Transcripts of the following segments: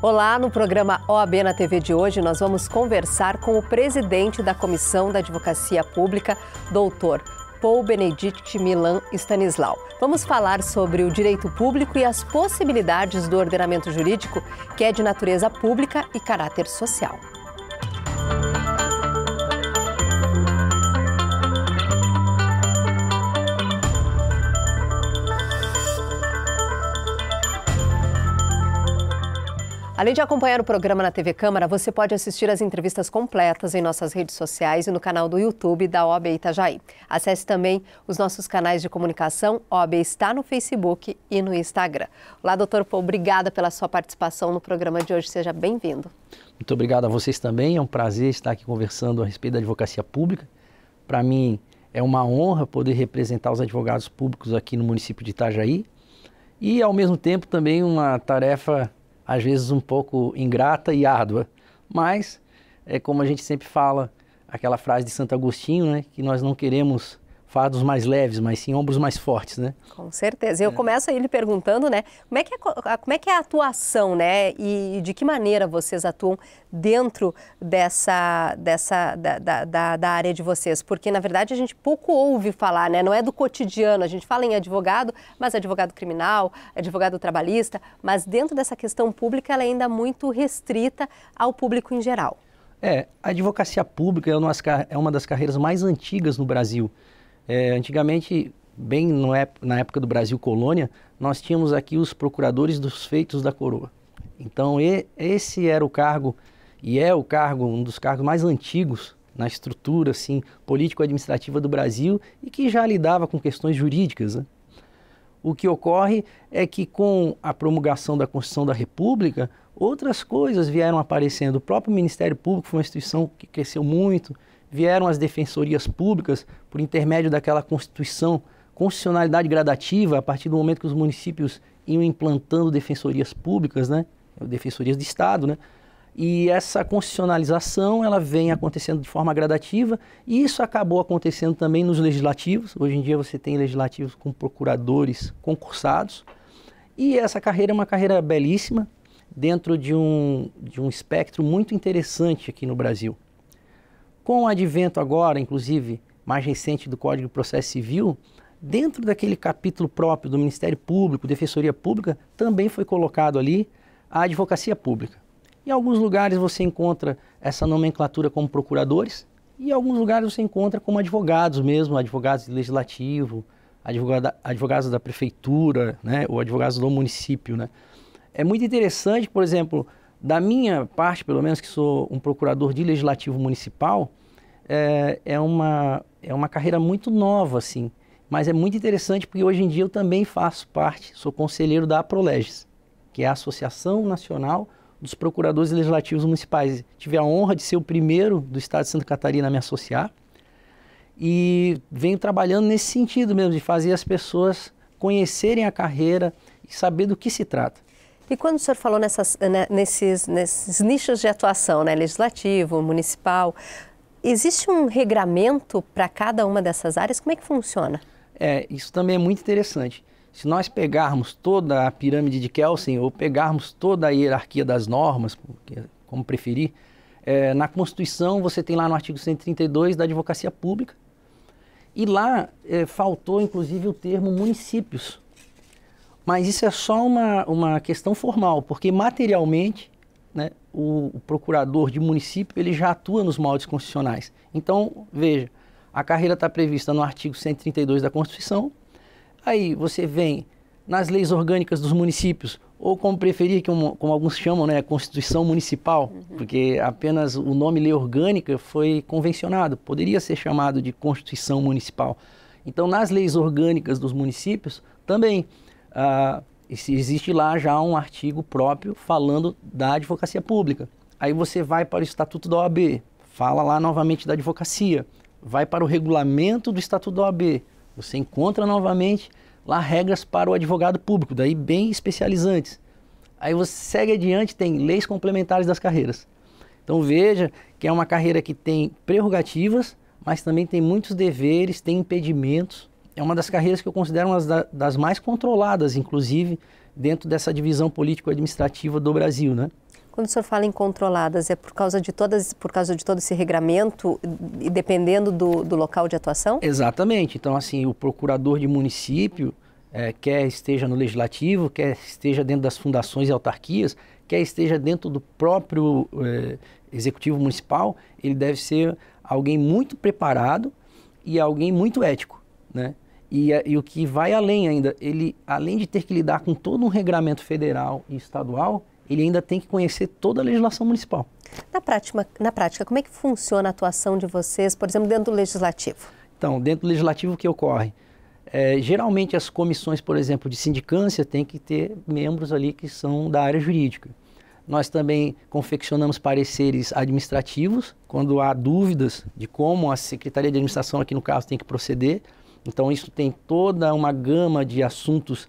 Olá, no programa OAB na TV de hoje nós vamos conversar com o presidente da Comissão da Advocacia Pública, doutor Paul Benedict Milan Stanislau. Vamos falar sobre o direito público e as possibilidades do ordenamento jurídico, que é de natureza pública e caráter social. Além de acompanhar o programa na TV Câmara, você pode assistir as entrevistas completas em nossas redes sociais e no canal do YouTube da OAB Itajaí. Acesse também os nossos canais de comunicação. OAB está no Facebook e no Instagram. Olá, doutor Paul, obrigada pela sua participação no programa de hoje. Seja bem-vindo. Muito obrigado a vocês também. É um prazer estar aqui conversando a respeito da advocacia pública. Para mim, é uma honra poder representar os advogados públicos aqui no município de Itajaí. E, ao mesmo tempo, também uma tarefa às vezes um pouco ingrata e árdua, mas é como a gente sempre fala, aquela frase de Santo Agostinho, né, que nós não queremos fardos mais leves, mas sim ombros mais fortes, né? Com certeza. Eu começo aí lhe perguntando, né, como é que é a atuação, né, e de que maneira vocês atuam dentro da área de vocês? Porque, na verdade, a gente pouco ouve falar, né, não é do cotidiano, a gente fala em advogado, mas advogado criminal, advogado trabalhista, mas dentro dessa questão pública ela é ainda muito restrita ao público em geral. A advocacia pública é uma das carreiras mais antigas no Brasil. Antigamente, bem na época do Brasil colônia, nós tínhamos aqui os procuradores dos feitos da coroa. Então esse era o cargo, e é o cargo, um dos cargos mais antigos na estrutura assim, político-administrativa do Brasil e que já lidava com questões jurídicas, né? O que ocorre é que com a promulgação da Constituição da República, outras coisas vieram aparecendo. O próprio Ministério Público foi uma instituição que cresceu muito. Vieram as defensorias públicas por intermédio daquela constitucionalidade gradativa, a partir do momento que os municípios iam implantando defensorias públicas, né? Defensorias de Estado, né? E essa constitucionalização ela vem acontecendo de forma gradativa e isso acabou acontecendo também nos legislativos. Hoje em dia você tem legislativos com procuradores concursados e essa carreira é uma carreira belíssima dentro de um espectro muito interessante aqui no Brasil. Com o advento agora, inclusive, mais recente do Código de Processo Civil, dentro daquele capítulo próprio do Ministério Público, Defensoria Pública, também foi colocado ali a advocacia pública. Em alguns lugares você encontra essa nomenclatura como procuradores e em alguns lugares você encontra como advogados mesmo, advogados do legislativo, advogados da prefeitura, né, ou advogados do município, né. É muito interessante, por exemplo, da minha parte, pelo menos, que sou um procurador de legislativo municipal, é uma carreira muito nova, assim, mas é muito interessante porque hoje em dia eu também faço parte, sou conselheiro da APROLEGES, que é a Associação Nacional dos Procuradores Legislativos Municipais. Tive a honra de ser o primeiro do estado de Santa Catarina a me associar e venho trabalhando nesse sentido mesmo, de fazer as pessoas conhecerem a carreira e saber do que se trata. E quando o senhor falou nesses nichos de atuação, né, legislativo, municipal, existe um regramento para cada uma dessas áreas? Como é que funciona? Isso também é muito interessante. Se nós pegarmos toda a pirâmide de Kelsen ou pegarmos toda a hierarquia das normas, como preferir, na Constituição você tem lá no artigo 132 da advocacia pública e lá faltou inclusive o termo municípios. Mas isso é só uma questão formal, porque materialmente, né, o procurador de município ele já atua nos moldes constitucionais. Então, veja, a carreira está prevista no artigo 132 da Constituição, aí você vem nas leis orgânicas dos municípios, ou como preferir, como alguns chamam, né, Constituição Municipal, porque apenas o nome lei orgânica foi convencionado, poderia ser chamado de Constituição Municipal. Então, nas leis orgânicas dos municípios, também existe lá já um artigo próprio falando da advocacia pública. Aí você vai para o Estatuto da OAB, fala lá novamente da advocacia, vai para o regulamento do Estatuto da OAB, você encontra novamente lá regras para o advogado público, daí bem especializantes. Aí você segue adiante, tem leis complementares das carreiras. Então veja que é uma carreira que tem prerrogativas, mas também tem muitos deveres, tem impedimentos. É uma das carreiras que eu considero uma das mais controladas, inclusive, dentro dessa divisão político-administrativa do Brasil, né? Quando o senhor fala em controladas, é por causa de todo esse regramento e dependendo do local de atuação? Exatamente. Então, assim, o procurador de município, quer esteja no legislativo, quer esteja dentro das fundações e autarquias, quer esteja dentro do próprio executivo municipal, ele deve ser alguém muito preparado e alguém muito ético, né? E o que vai além ainda, ele, além de ter que lidar com todo um regramento federal e estadual, ele ainda tem que conhecer toda a legislação municipal. Na prática, como é que funciona a atuação de vocês, por exemplo, dentro do legislativo? Então, dentro do legislativo, o que ocorre? Geralmente as comissões, por exemplo, de sindicância têm que ter membros ali que são da área jurídica. Nós também confeccionamos pareceres administrativos, quando há dúvidas de como a Secretaria de Administração, aqui no caso, tem que proceder. Então, isso tem toda uma gama de assuntos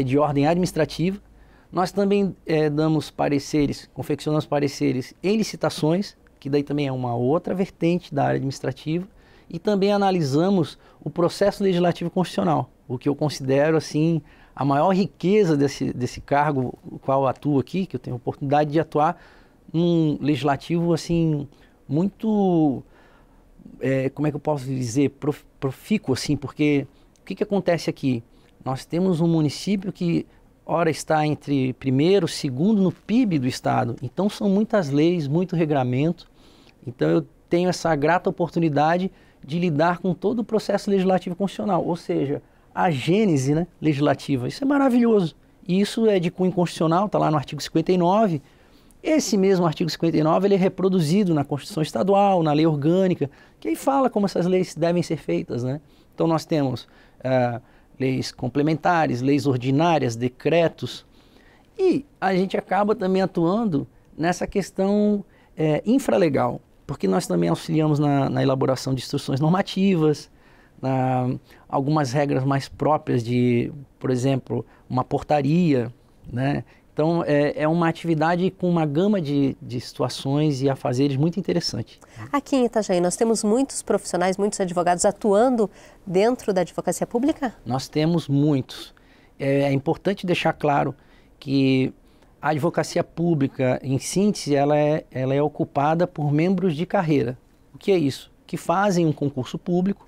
de ordem administrativa. Nós também confeccionamos pareceres em licitações, que daí também é uma outra vertente da área administrativa. E também analisamos o processo legislativo constitucional, o que eu considero assim a maior riqueza desse cargo no qual eu atuo aqui, que eu tenho a oportunidade de atuar num legislativo assim muito, como é que eu posso dizer, profícuo assim, porque o que acontece aqui? Nós temos um município que ora está entre primeiro, segundo no PIB do estado, então são muitas leis, muito regramento, então eu tenho essa grata oportunidade de lidar com todo o processo legislativo constitucional, ou seja, a gênese, né, legislativa. Isso é maravilhoso. E isso é de cunho constitucional, está lá no artigo 59. Esse mesmo artigo 59 ele é reproduzido na Constituição Estadual, na lei orgânica, que aí fala como essas leis devem ser feitas, né? Então nós temos leis complementares, leis ordinárias, decretos, e a gente acaba também atuando nessa questão infralegal, porque nós também auxiliamos na elaboração de instruções normativas, algumas regras mais próprias de, por exemplo, uma portaria, né? Então, é uma atividade com uma gama de situações e afazeres muito interessante. Aqui em Itajaí, nós temos muitos profissionais, muitos advogados atuando dentro da advocacia pública? Nós temos muitos. É importante deixar claro que a advocacia pública, em síntese, ela é ocupada por membros de carreira. O que é isso? Que fazem um concurso público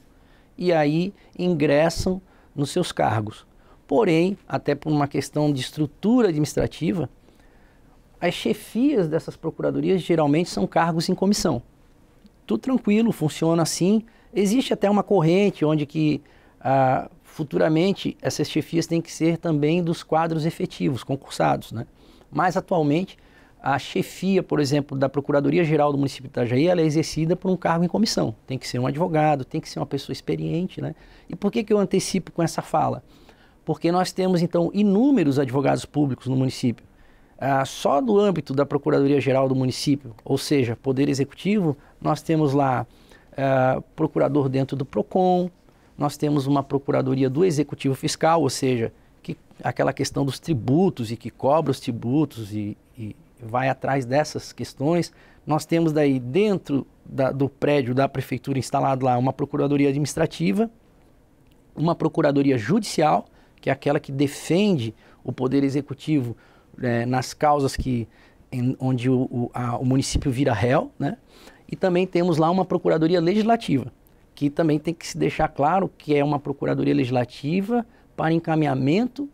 e aí ingressam nos seus cargos. Porém, até por uma questão de estrutura administrativa, as chefias dessas procuradorias geralmente são cargos em comissão. Tudo tranquilo, funciona assim. Existe até uma corrente onde que futuramente essas chefias têm que ser também dos quadros efetivos, concursados, né? Mas atualmente a chefia, por exemplo, da Procuradoria-Geral do município de Itajaí, ela é exercida por um cargo em comissão. Tem que ser um advogado, tem que ser uma pessoa experiente, né? E por que eu antecipo com essa fala? Porque nós temos, então, inúmeros advogados públicos no município. Só do âmbito da Procuradoria-Geral do município, ou seja, Poder Executivo, nós temos lá procurador dentro do PROCON, nós temos uma Procuradoria do Executivo Fiscal, ou seja, aquela questão dos tributos e que cobra os tributos e vai atrás dessas questões. Nós temos daí dentro do prédio da prefeitura instalado lá uma Procuradoria Administrativa, uma Procuradoria Judicial, que é aquela que defende o Poder Executivo nas causas onde o município vira réu, né? E também temos lá uma Procuradoria Legislativa, que também tem que se deixar claro que é uma Procuradoria Legislativa para encaminhamento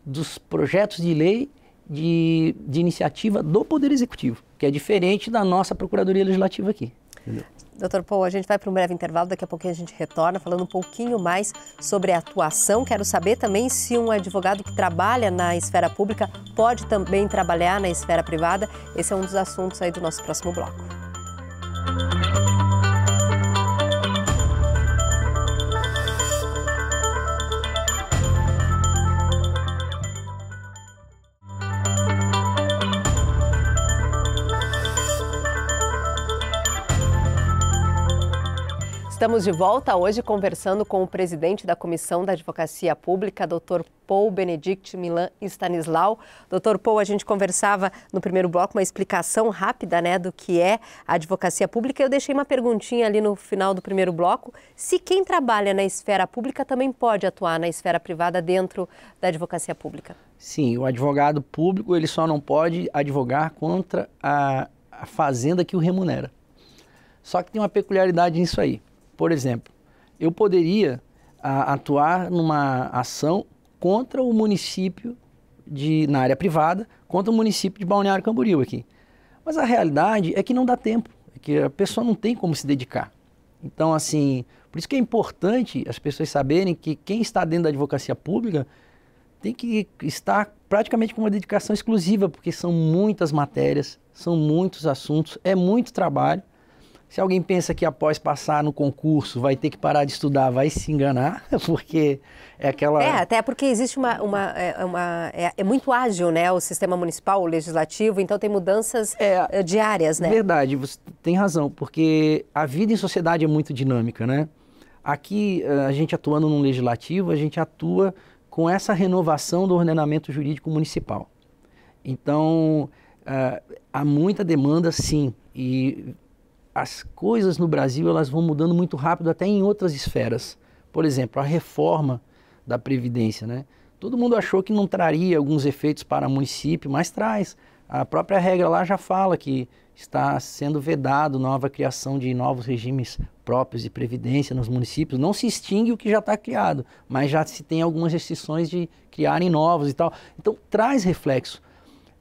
dos projetos de lei de iniciativa do Poder Executivo, que é diferente da nossa Procuradoria Legislativa aqui. Entendeu? Dr. Paul, a gente vai para um breve intervalo, daqui a pouquinho a gente retorna falando um pouquinho mais sobre a atuação. Quero saber também se um advogado que trabalha na esfera pública pode também trabalhar na esfera privada. Esse é um dos assuntos aí do nosso próximo bloco. Estamos de volta hoje conversando com o presidente da Comissão da Advocacia Pública, Dr. Paul Benedict Milan Stanislau. Dr. Paul, a gente conversava no primeiro bloco uma explicação rápida, né, do que é a advocacia pública. Eu deixei uma perguntinha ali no final do primeiro bloco, se quem trabalha na esfera pública também pode atuar na esfera privada dentro da advocacia pública. Sim, o advogado público ele só não pode advogar contra a fazenda que o remunera. Só que tem uma peculiaridade nisso aí. Por exemplo, eu poderia atuar numa ação contra o município na área privada, contra o município de Balneário Camboriú aqui. Mas a realidade é que não dá tempo, é que a pessoa não tem como se dedicar. Então, assim, por isso que é importante as pessoas saberem que quem está dentro da advocacia pública tem que estar praticamente com uma dedicação exclusiva, porque são muitas matérias, são muitos assuntos, é muito trabalho. Se alguém pensa que após passar no concurso vai ter que parar de estudar, vai se enganar, porque é aquela... até porque existe é muito ágil, né, o sistema municipal, o legislativo, então tem mudanças diárias, né? Verdade, você tem razão, porque a vida em sociedade é muito dinâmica, né? Aqui, a gente atuando no legislativo, a gente atua com essa renovação do ordenamento jurídico municipal. Então, há muita demanda, sim, e as coisas no Brasil elas vão mudando muito rápido até em outras esferas. Por exemplo, a reforma da Previdência, né? Todo mundo achou que não traria alguns efeitos para o município, mas traz. A própria regra lá já fala que está sendo vedado nova criação de novos regimes próprios de previdência nos municípios. Não se extingue o que já está criado, mas já se tem algumas restrições de criarem novos e tal. Então traz reflexo.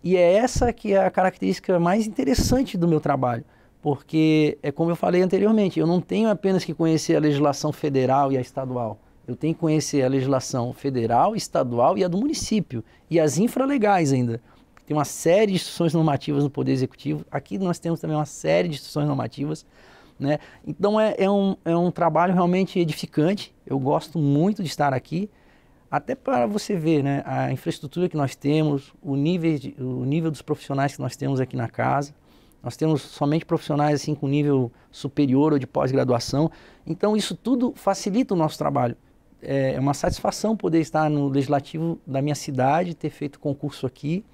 E é essa que é a característica mais interessante do meu trabalho. Porque, é como eu falei anteriormente, eu não tenho apenas que conhecer a legislação federal e a estadual. Eu tenho que conhecer a legislação federal, estadual e a do município. E as infralegais ainda. Tem uma série de instituições normativas no Poder Executivo. Aqui nós temos também uma série de instituições normativas, né? Então é um trabalho realmente edificante. Eu gosto muito de estar aqui. Até para você ver, né, a infraestrutura que nós temos, o nível dos profissionais que nós temos aqui na casa. Nós temos somente profissionais assim, com nível superior ou de pós-graduação. Então, isso tudo facilita o nosso trabalho. É uma satisfação poder estar no legislativo da minha cidade, ter feito concurso aqui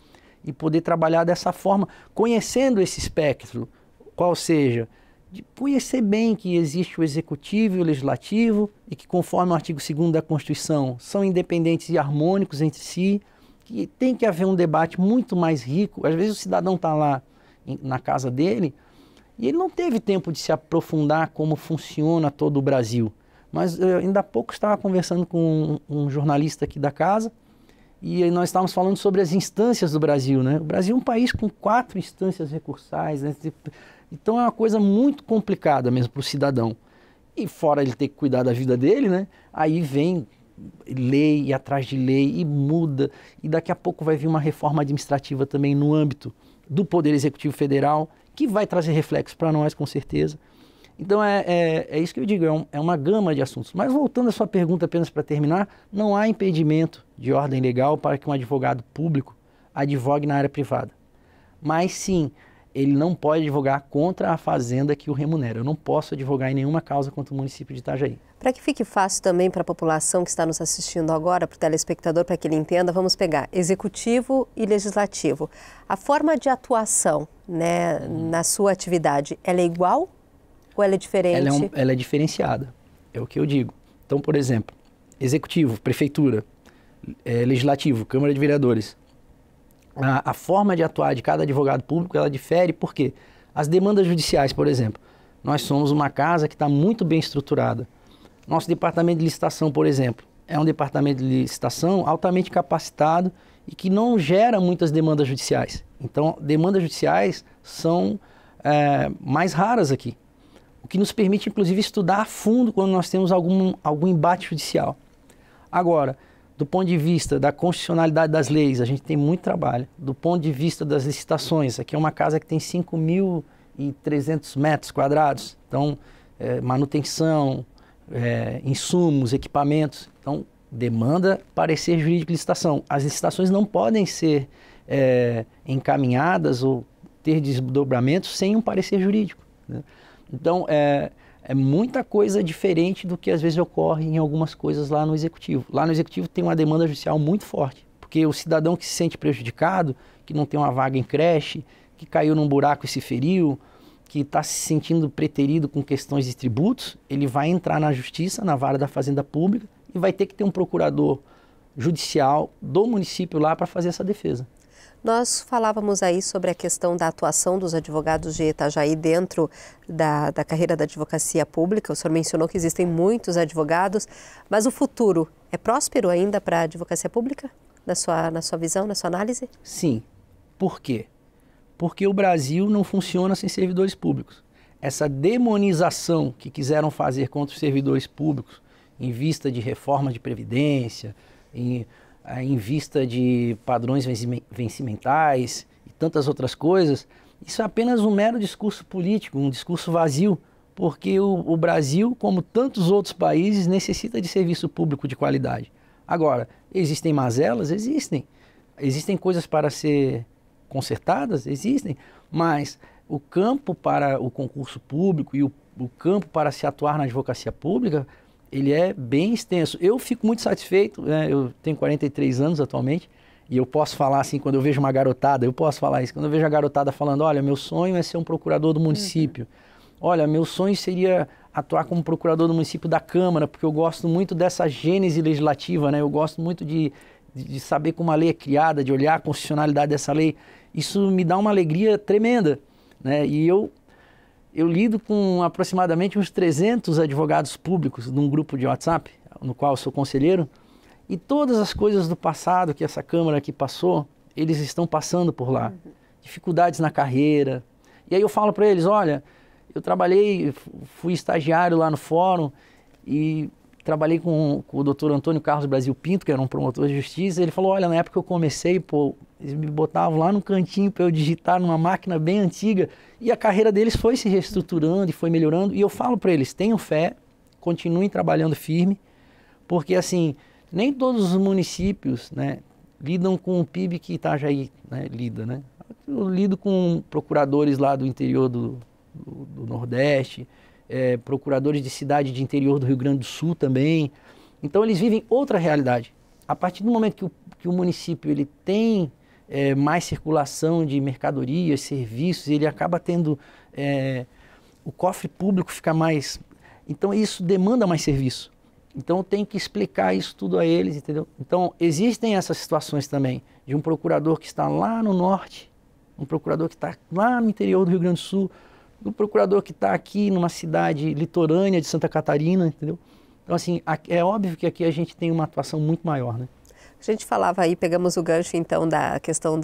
e poder trabalhar dessa forma, conhecendo esse espectro, qual seja, de conhecer bem que existe o executivo e o legislativo e que, conforme o artigo 2º da Constituição, são independentes e harmônicos entre si, que tem que haver um debate muito mais rico. Às vezes o cidadão está lá na casa dele, e ele não teve tempo de se aprofundar como funciona todo o Brasil. Mas ainda há pouco estava conversando com um jornalista aqui da casa, e nós estávamos falando sobre as instâncias do Brasil, né? O Brasil é um país com 4 instâncias recursais, né? Então é uma coisa muito complicada mesmo para o cidadão. E fora ele ter que cuidar da vida dele, né? Aí vem lei e atrás de lei e muda, e daqui a pouco vai vir uma reforma administrativa também no âmbito do Poder Executivo Federal, que vai trazer reflexos para nós, com certeza. Então, é isso que eu digo, é uma gama de assuntos. Mas voltando à sua pergunta, apenas para terminar, não há impedimento de ordem legal para que um advogado público advogue na área privada. Mas, sim, ele não pode advogar contra a fazenda que o remunera. Eu não posso advogar em nenhuma causa contra o município de Itajaí. Para que fique fácil também para a população que está nos assistindo agora, para o telespectador, para que ele entenda, vamos pegar executivo e legislativo. A forma de atuação, né, na sua atividade, ela é igual ou ela é diferente? Ela é diferenciada, é o que eu digo. Então, por exemplo, executivo, prefeitura, legislativo, Câmara de Vereadores. A forma de atuar de cada advogado público, ela difere porque as demandas judiciais, por exemplo, nós somos uma casa que está muito bem estruturada. Nosso departamento de licitação, por exemplo, é um departamento de licitação altamente capacitado e que não gera muitas demandas judiciais. Então, demandas judiciais são mais raras aqui, o que nos permite, inclusive, estudar a fundo quando nós temos algum embate judicial. Agora, do ponto de vista da constitucionalidade das leis, a gente tem muito trabalho. Do ponto de vista das licitações, aqui é uma casa que tem 5.300 metros quadrados, então, manutenção, insumos, equipamentos. Então, demanda parecer jurídico de licitação. As licitações não podem ser encaminhadas ou ter desdobramentos sem um parecer jurídico, né? Então, é muita coisa diferente do que às vezes ocorre em algumas coisas lá no Executivo. Lá no Executivo tem uma demanda judicial muito forte, porque o cidadão que se sente prejudicado, que não tem uma vaga em creche, que caiu num buraco e se feriu, que está se sentindo preterido com questões de tributos, ele vai entrar na justiça, na vara da Fazenda Pública, e vai ter que ter um procurador judicial do município lá para fazer essa defesa. Nós falávamos aí sobre a questão da atuação dos advogados de Itajaí dentro da carreira da advocacia pública. O senhor mencionou que existem muitos advogados, mas o futuro é próspero ainda para a advocacia pública, na sua visão, na sua análise? Sim. Por quê? Porque o Brasil não funciona sem servidores públicos. Essa demonização que quiseram fazer contra os servidores públicos, em vista de reforma de previdência, em vista de padrões vencimentais e tantas outras coisas, isso é apenas um mero discurso político, um discurso vazio, porque o Brasil, como tantos outros países, necessita de serviço público de qualidade. Agora, existem mazelas? Existem. Existem coisas para ser consertadas? Existem. Mas o campo para o concurso público e o campo para se atuar na advocacia pública, ele é bem extenso. Eu fico muito satisfeito, né? Eu tenho 43 anos atualmente, e eu posso falar assim, quando eu vejo uma garotada, eu posso falar isso, quando eu vejo a garotada falando, olha, meu sonho é ser um procurador do município, olha, meu sonho seria atuar como procurador do município da Câmara, porque eu gosto muito dessa gênese legislativa, né? Eu gosto muito de saber como a lei é criada, de olhar a constitucionalidade dessa lei. Isso me dá uma alegria tremenda, né? E eu lido com aproximadamente uns 300 advogados públicos num grupo de WhatsApp, no qual eu sou conselheiro, e todas as coisas do passado que essa Câmara aqui passou, eles estão passando por lá. Dificuldades na carreira. E aí eu falo para eles, olha, eu trabalhei, fui estagiário lá no fórum e trabalhei com o doutor Antônio Carlos Brasil Pinto, que era um promotor de justiça, e ele falou, olha, na época que eu comecei, pô, eles me botavam lá no cantinho para eu digitar numa máquina bem antiga, e a carreira deles foi se reestruturando e foi melhorando, e eu falo para eles, tenham fé, continuem trabalhando firme, porque assim, nem todos os municípios, né, lidam com o PIB que Itajaí, né, lida, né? Eu lido com procuradores lá do interior do Nordeste, procuradores de cidade de interior do Rio Grande do Sul também. Então eles vivem outra realidade. A partir do momento que o município ele tem mais circulação de mercadorias, serviços, ele acaba tendo... o cofre público fica mais... Então isso demanda mais serviço. Então eu tenho que explicar isso tudo a eles, entendeu? Então existem essas situações também, de um procurador que está lá no norte, um procurador que está lá no interior do Rio Grande do Sul, do procurador que está aqui numa cidade litorânea de Santa Catarina, entendeu? Então, assim, é óbvio que aqui a gente tem uma atuação muito maior, né? A gente falava aí, pegamos o gancho, então, da questão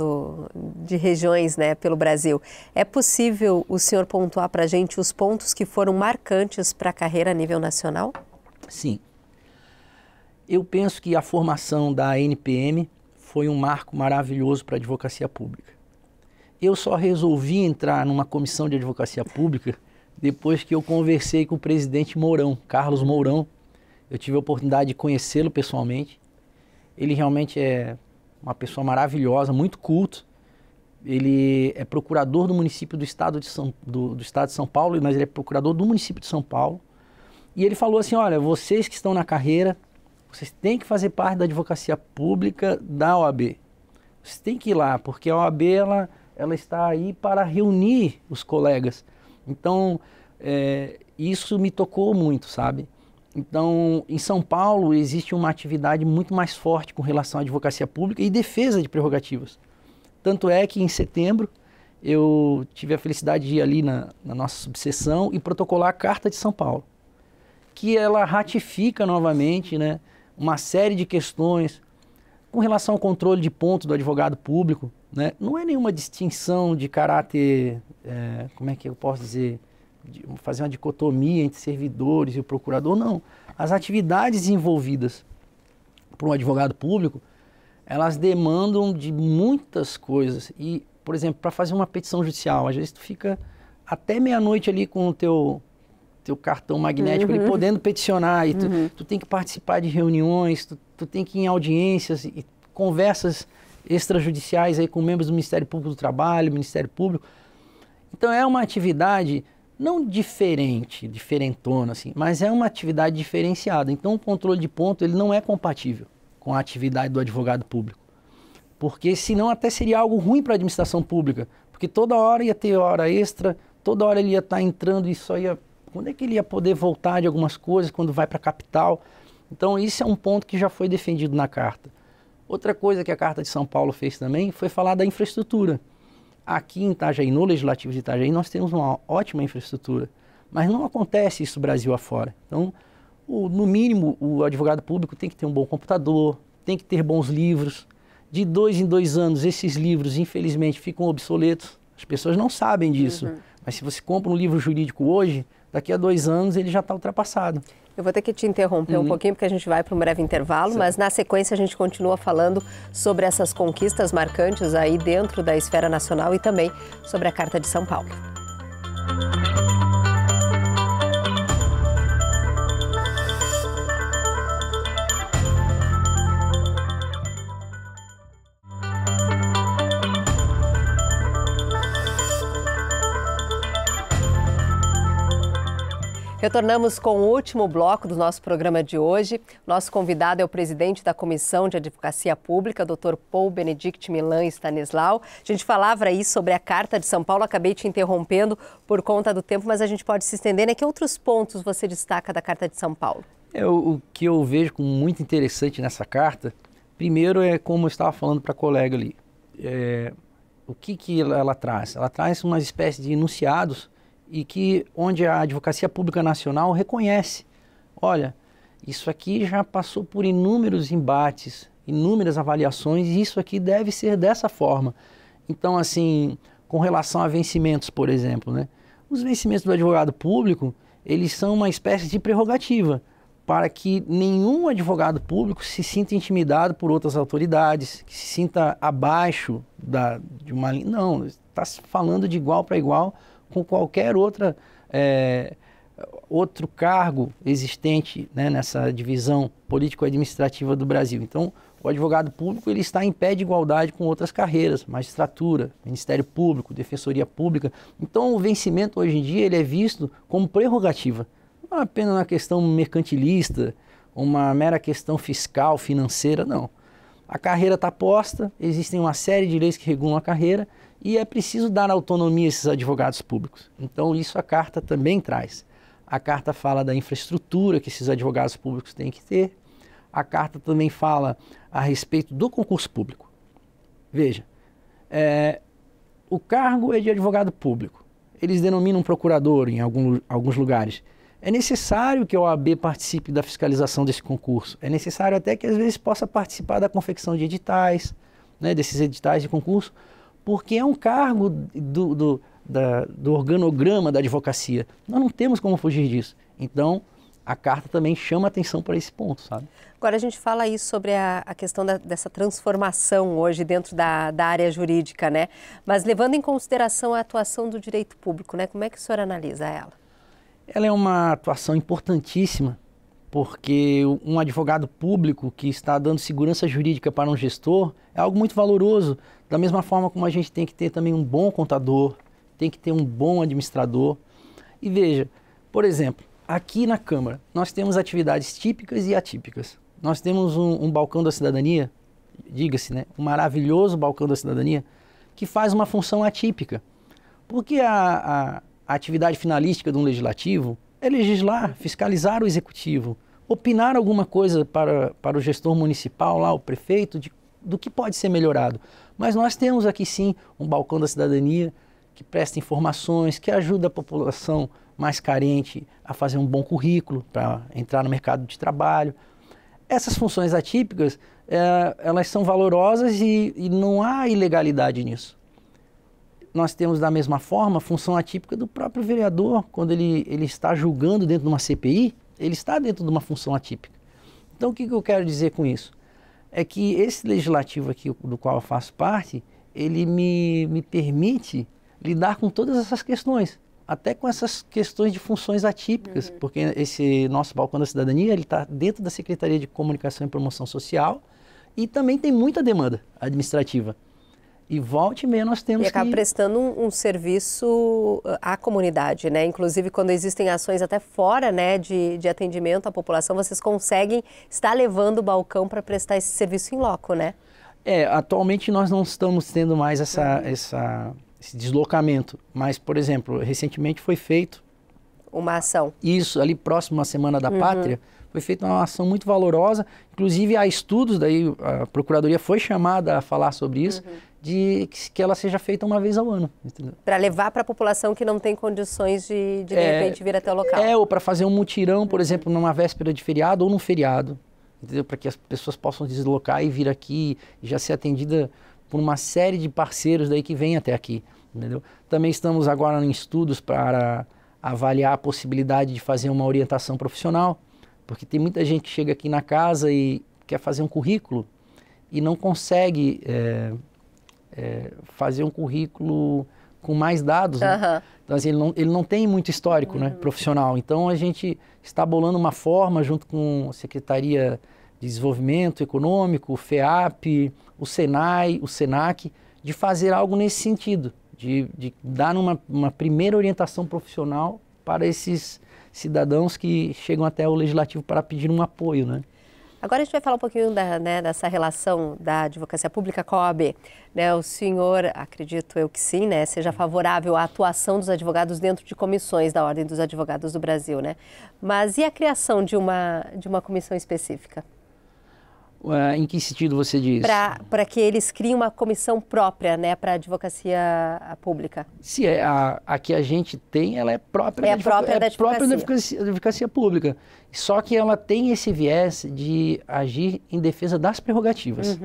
de regiões, né, pelo Brasil. É possível o senhor pontuar para a gente os pontos que foram marcantes para a carreira a nível nacional? Sim. Eu penso que a formação da NPM foi um marco maravilhoso para a advocacia pública. Eu só resolvi entrar numa comissão de advocacia pública depois que eu conversei com o presidente Mourão, Carlos Mourão. Eu tive a oportunidade de conhecê-lo pessoalmente. Ele realmente é uma pessoa maravilhosa, muito culto. Ele é procurador do município do estado de São Paulo, mas ele é procurador do município de São Paulo. E ele falou assim, olha, vocês que estão na carreira, vocês têm que fazer parte da advocacia pública da OAB. Vocês têm que ir lá, porque a OAB, ela está aí para reunir os colegas. Então, isso me tocou muito, sabe? Então, em São Paulo existe uma atividade muito mais forte com relação à advocacia pública e defesa de prerrogativas. Tanto é que em setembro eu tive a felicidade de ir ali na nossa subseção e protocolar a Carta de São Paulo, que ela ratifica novamente, né, uma série de questões com relação ao controle de pontos do advogado público, né? Não é nenhuma distinção de caráter, como é que eu posso dizer, fazer uma dicotomia entre servidores e o procurador, não. As atividades envolvidas por um advogado público, elas demandam de muitas coisas. E, por exemplo, para fazer uma petição judicial, às vezes tu fica até meia-noite ali com o teu cartão magnético, ali, podendo peticionar, e tu tem que participar de reuniões, tu tem que ir em audiências e conversas extrajudiciais aí com membros do Ministério Público do Trabalho, Ministério Público. Então é uma atividade não diferentona, assim, mas é uma atividade diferenciada. Então, o controle de ponto ele não é compatível com a atividade do advogado público. Porque senão até seria algo ruim para a administração pública, porque toda hora ia ter hora extra, toda hora ele ia estar entrando e só ia... Quando é que ele ia poder voltar de algumas coisas quando vai para a capital? Então isso é um ponto que já foi defendido na carta. Outra coisa que a Carta de São Paulo fez também foi falar da infraestrutura. Aqui em Itajaí, no Legislativo de Itajaí, nós temos uma ótima infraestrutura, mas não acontece isso Brasil afora. Então, no mínimo, o advogado público tem que ter um bom computador, tem que ter bons livros. De 2 em 2 anos, esses livros, infelizmente, ficam obsoletos. As pessoas não sabem disso. Mas se você compra um livro jurídico hoje, daqui a 2 anos ele já está ultrapassado. Eu vou ter que te interromper um pouquinho, porque a gente vai para um breve intervalo, mas na sequência a gente continua falando sobre essas conquistas marcantes aí dentro da esfera nacional e também sobre a Carta de São Paulo. Retornamos com o último bloco do nosso programa de hoje. Nosso convidado é o presidente da Comissão de Advocacia Pública, Dr. Paul Benedict Milan Stanislau. A gente falava aí sobre a Carta de São Paulo, acabei te interrompendo por conta do tempo, mas a gente pode se estender, né? Que outros pontos você destaca da Carta de São Paulo? O que eu vejo como muito interessante nessa carta, primeiro é como eu estava falando para a colega ali. O que ela traz? Ela traz uma espécie de enunciados e onde a Advocacia Pública Nacional reconhece, olha, isso aqui já passou por inúmeros embates, inúmeras avaliações, e isso aqui deve ser dessa forma. Então, assim, com relação a vencimentos, por exemplo, né? Os vencimentos do advogado público, eles são uma espécie de prerrogativa para que nenhum advogado público se sinta intimidado por outras autoridades, que se sinta abaixo de uma linha. Não, está falando de igual para igual com qualquer outro cargo existente, né, nessa divisão político-administrativa do Brasil. Então, o advogado público ele está em pé de igualdade com outras carreiras, magistratura, Ministério Público, Defensoria Pública. Então, o vencimento hoje em dia ele é visto como prerrogativa, não apenas uma questão mercantilista, uma mera questão fiscal, financeira, não. A carreira está posta, existem uma série de leis que regulam a carreira, e é preciso dar autonomia a esses advogados públicos. Então, isso a carta também traz. A carta fala da infraestrutura que esses advogados públicos têm que ter. A carta também fala a respeito do concurso público. Veja, o cargo é de advogado público. Eles denominam procurador em alguns lugares. É necessário que a OAB participe da fiscalização desse concurso. É necessário até que, às vezes, possa participar da confecção de editais, né, desses editais de concurso, porque é um cargo do organograma da advocacia. Nós não temos como fugir disso. Então, a carta também chama atenção para esse ponto, sabe? Agora a gente fala aí sobre a questão dessa transformação hoje dentro da área jurídica, né? Mas levando em consideração a atuação do direito público, né? Como é que o senhor analisa ela? Ela é uma atuação importantíssima, porque um advogado público que está dando segurança jurídica para um gestor é algo muito valoroso, da mesma forma como a gente tem que ter também um bom contador, tem que ter um bom administrador. E veja, por exemplo, aqui na Câmara nós temos atividades típicas e atípicas. Nós temos um balcão da cidadania, diga-se, né, um maravilhoso balcão da cidadania, que faz uma função atípica. Porque a atividade finalística de um legislativo é legislar, fiscalizar o executivo, opinar alguma coisa para o gestor municipal, lá, o prefeito, do que pode ser melhorado. Mas nós temos aqui sim um balcão da cidadania que presta informações, que ajuda a população mais carente a fazer um bom currículo para entrar no mercado de trabalho. Essas funções atípicas, elas são valorosas e não há ilegalidade nisso. Nós temos da mesma forma a função atípica do próprio vereador, quando ele está julgando dentro de uma CPI, ele está dentro de uma função atípica. Então o que eu quero dizer com isso? É que esse legislativo aqui, do qual eu faço parte, ele me permite lidar com todas essas questões, até com essas questões de funções atípicas, porque esse nosso balcão da cidadania, ele está dentro da Secretaria de Comunicação e Promoção Social e também tem muita demanda administrativa. E volta e meia nós temos que... E acaba prestando um serviço à comunidade, né? Inclusive, quando existem ações até fora, né, de atendimento à população, vocês conseguem estar levando o balcão para prestar esse serviço em loco, né? Atualmente nós não estamos tendo mais esse deslocamento. Mas, por exemplo, recentemente foi feito... Uma ação. Isso, ali próximo à Semana da Pátria, foi feita uma ação muito valorosa. Inclusive, há estudos, daí a Procuradoria foi chamada a falar sobre isso, de que ela seja feita uma vez ao ano. Para levar para a população que não tem condições de repente vir até o local. Ou para fazer um mutirão, por exemplo, numa véspera de feriado ou num feriado, entendeu? Para que as pessoas possam deslocar e vir aqui e já ser atendida por uma série de parceiros daí que vêm até aqui, entendeu? Também estamos agora em estudos para avaliar a possibilidade de fazer uma orientação profissional, porque tem muita gente que chega aqui na casa e quer fazer um currículo e não consegue fazer um currículo com mais dados, né? Então, assim, ele não tem muito histórico, né, profissional. Então, a gente está bolando uma forma, junto com a Secretaria de Desenvolvimento Econômico, o FEAP, o SENAI, o SENAC, de fazer algo nesse sentido, de dar uma primeira orientação profissional para esses cidadãos que chegam até o Legislativo para pedir um apoio, né? Agora a gente vai falar um pouquinho dessa relação da advocacia pública com a OAB. Né, o senhor, acredito eu que sim, né, seja favorável à atuação dos advogados dentro de comissões da Ordem dos Advogados do Brasil, né? Mas e a criação de uma comissão específica? Em que sentido você diz? Para que eles criem uma comissão própria, né, para a advocacia pública. Se a que a gente tem, ela é própria, própria da advocacia pública. Só que ela tem esse viés de agir em defesa das prerrogativas.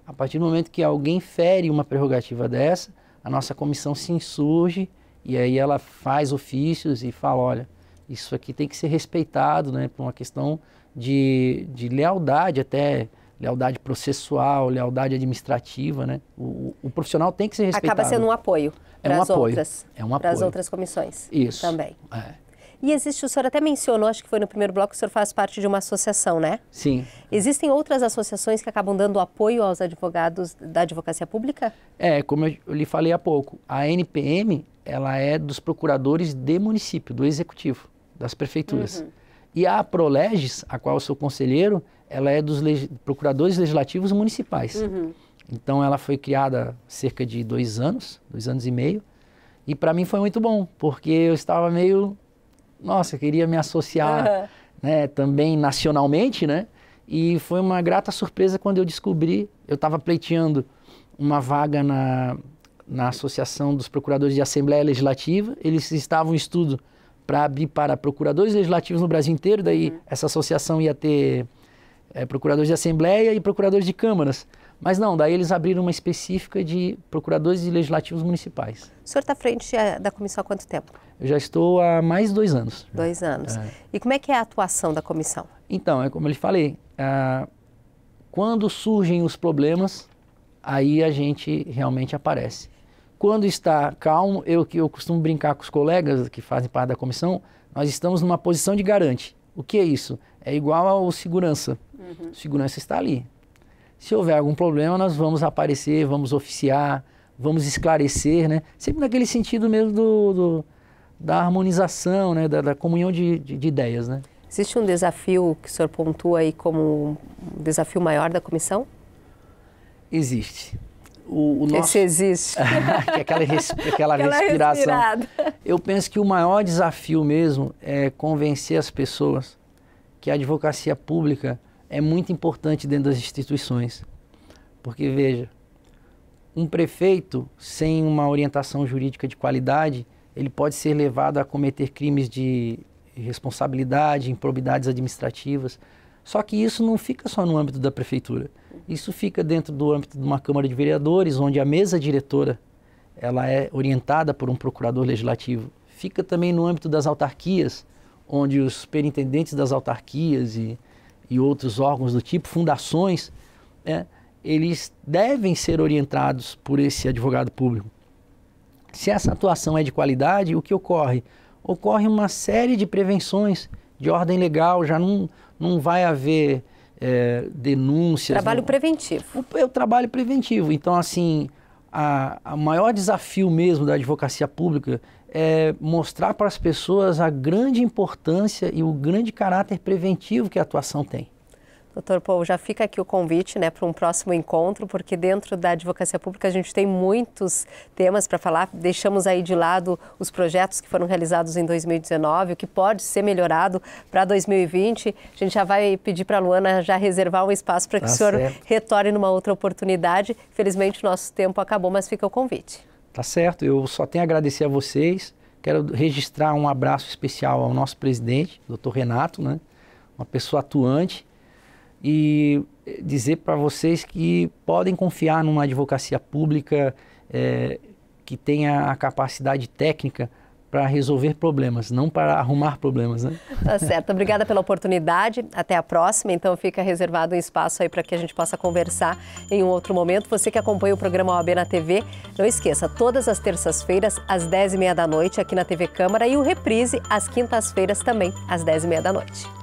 A partir do momento que alguém fere uma prerrogativa dessa, a nossa comissão se insurge e aí ela faz ofícios e fala, olha, isso aqui tem que ser respeitado, né, por uma questão de lealdade até... lealdade processual, lealdade administrativa, né? O profissional tem que ser respeitado. Acaba sendo um apoio para as outras comissões. Isso. Também. E existe, o senhor até mencionou, acho que foi no primeiro bloco, que o senhor faz parte de uma associação, né? Sim. Existem outras associações que acabam dando apoio aos advogados da advocacia pública? Como eu lhe falei há pouco, a NPM, ela é dos procuradores de município, do executivo, das prefeituras. E a Proleges, a qual eu sou conselheiro, ela é dos procuradores legislativos municipais. Então, ela foi criada há cerca de 2 anos e meio. E para mim foi muito bom, porque eu estava meio... Nossa, eu queria me associar né, também nacionalmente, né? E foi uma grata surpresa quando eu descobri, eu estava pleiteando uma vaga na Associação dos Procuradores de Assembleia Legislativa. Eles estavam em estudo para abrir para procuradores legislativos no Brasil inteiro, daí essa associação ia ter procuradores de Assembleia e procuradores de câmaras. Mas não, daí eles abriram uma específica de procuradores legislativos municipais. O senhor está à frente da comissão há quanto tempo? Eu já estou há mais de 2 anos. 2 anos. E como é que é a atuação da comissão? Então, como eu lhe falei, quando surgem os problemas, aí a gente realmente aparece. Quando está calmo, eu costumo brincar com os colegas que fazem parte da comissão, nós estamos numa posição de garante. O que é isso? É igual ao segurança. O segurança está ali. Se houver algum problema, nós vamos aparecer, vamos oficiar, vamos esclarecer, né? Sempre naquele sentido mesmo da harmonização, né? Da comunhão de ideias, né? Existe um desafio que o senhor pontua aí como um desafio maior da comissão? Existe. Esse existe. aquela respiração. Eu penso que o maior desafio mesmo é convencer as pessoas que a advocacia pública é muito importante dentro das instituições. Porque, veja, um prefeito sem uma orientação jurídica de qualidade, ele pode ser levado a cometer crimes de irresponsabilidade, improbidades administrativas. Só que isso não fica só no âmbito da prefeitura. Isso fica dentro do âmbito de uma Câmara de Vereadores, onde a mesa diretora ela é orientada por um procurador legislativo. Fica também no âmbito das autarquias, onde os superintendentes das autarquias e outros órgãos do tipo, fundações, eles devem ser orientados por esse advogado público. Se essa atuação é de qualidade, o que ocorre? Ocorre uma série de prevenções de ordem legal, já não vai haver denúncias. Trabalho preventivo. É o trabalho preventivo. Então, assim, o maior desafio mesmo da advocacia pública é mostrar para as pessoas a grande importância e o grande caráter preventivo que a atuação tem. Doutor Paul, já fica aqui o convite, né, para um próximo encontro, porque dentro da advocacia pública a gente tem muitos temas para falar. Deixamos aí de lado os projetos que foram realizados em 2019, o que pode ser melhorado para 2020. A gente já vai pedir para a Luana já reservar um espaço para que o senhor retorne numa outra oportunidade. Felizmente o nosso tempo acabou, mas fica o convite. Tá certo, eu só tenho a agradecer a vocês. Quero registrar um abraço especial ao nosso presidente, doutor Renato, né, uma pessoa atuante, e dizer para vocês que podem confiar numa advocacia pública que tenha a capacidade técnica para resolver problemas, não para arrumar problemas, né? Tá certo. Obrigada pela oportunidade. Até a próxima. Então fica reservado um espaço aí para que a gente possa conversar em um outro momento. Você que acompanha o programa OAB na TV, não esqueça, todas as terças-feiras, às 10h30 da noite, aqui na TV Câmara, e o reprise às quintas-feiras também, às 10h30 da noite.